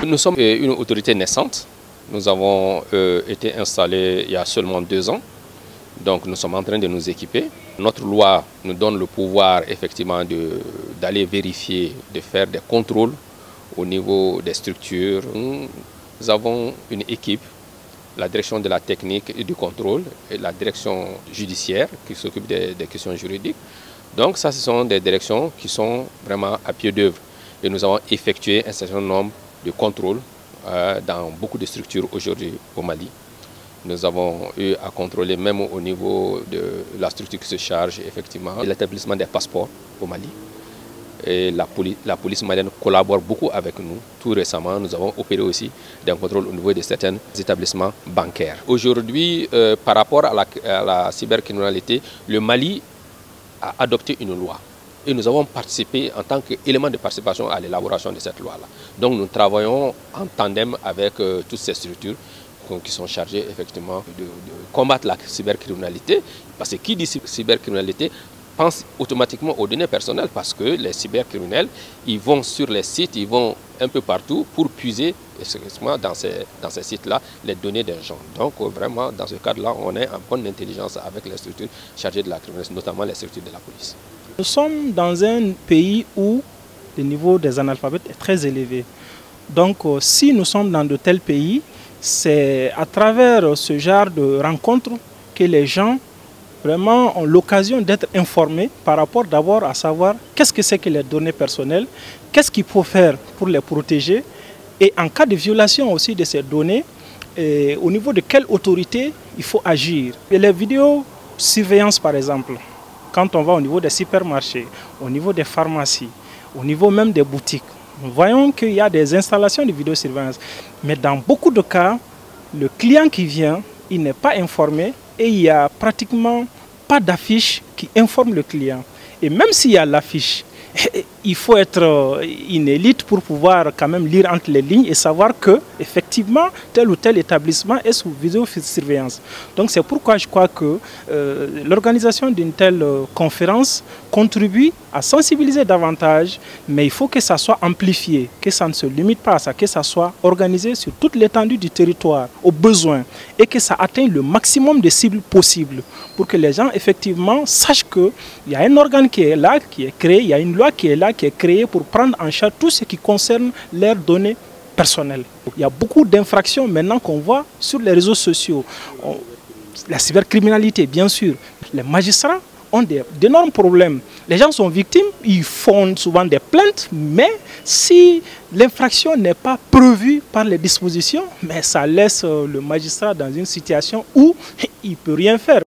Nous sommes une autorité naissante. Nous avons été installés il y a seulement 2 ans. Donc nous sommes en train de nous équiper. Notre loi nous donne le pouvoir effectivement d'aller vérifier, de faire des contrôles au niveau des structures. Nous avons une équipe, la direction de la technique et du contrôle et la direction judiciaire qui s'occupe des questions juridiques. Donc ça, ce sont des directions qui sont vraiment à pied d'œuvre. Et nous avons effectué un certain nombre de contrôles dans beaucoup de structures aujourd'hui au Mali. Nous avons eu à contrôler même au niveau de la structure qui se charge effectivement de l'établissement des passeports au Mali. Et la police malienne collabore beaucoup avec nous. Tout récemment, nous avons opéré aussi des contrôles au niveau de certains établissements bancaires. Aujourd'hui, par rapport à la cybercriminalité, le Mali a adopté une loi. Et nous avons participé en tant qu'élément de participation à l'élaboration de cette loi-là. Donc nous travaillons en tandem avec toutes ces structures qui sont chargées effectivement de combattre la cybercriminalité. Parce que qui dit cybercriminalité pense automatiquement aux données personnelles, parce que les cybercriminels, ils vont sur les sites, ils vont un peu partout pour puiser dans ces sites-là les données des gens. Donc vraiment, dans ce cadre-là, on est en bonne intelligence avec les structures chargées de la criminalité, notamment les structures de la police. Nous sommes dans un pays où le niveau des analphabètes est très élevé. Donc si nous sommes dans de tels pays, c'est à travers ce genre de rencontres que les gens vraiment ont l'occasion d'être informés par rapport d'abord à savoir qu'est-ce que c'est que les données personnelles, qu'est-ce qu'il faut faire pour les protéger et en cas de violation aussi de ces données, au niveau de quelle autorité il faut agir. Et les vidéosurveillance par exemple, quand on va au niveau des supermarchés, au niveau des pharmacies, au niveau même des boutiques, nous voyons qu'il y a des installations de vidéosurveillance. Mais dans beaucoup de cas, le client qui vient, il n'est pas informé et il n'y a pratiquement pas d'affiche qui informe le client. Et même s'il y a l'affiche, il faut être une élite pour pouvoir quand même lire entre les lignes et savoir que effectivement tel ou tel établissement est sous vidéosurveillance. Donc c'est pourquoi je crois que l'organisation d'une telle conférence contribue à sensibiliser davantage, mais il faut que ça soit amplifié, que ça ne se limite pas à ça, que ça soit organisé sur toute l'étendue du territoire, aux besoins, et que ça atteigne le maximum de cibles possibles, pour que les gens effectivement sachent qu'il y a un organe qui est là, qui est créé, il y a une loi qui est là, qui est créée pour prendre en charge tout ce qui concerne leurs données personnelles. Il y a beaucoup d'infractions maintenant qu'on voit sur les réseaux sociaux. La cybercriminalité, bien sûr. Les magistrats ont d'énormes problèmes. Les gens sont victimes, ils font souvent des plaintes, mais si l'infraction n'est pas prévue par les dispositions, mais ça laisse le magistrat dans une situation où il ne peut rien faire.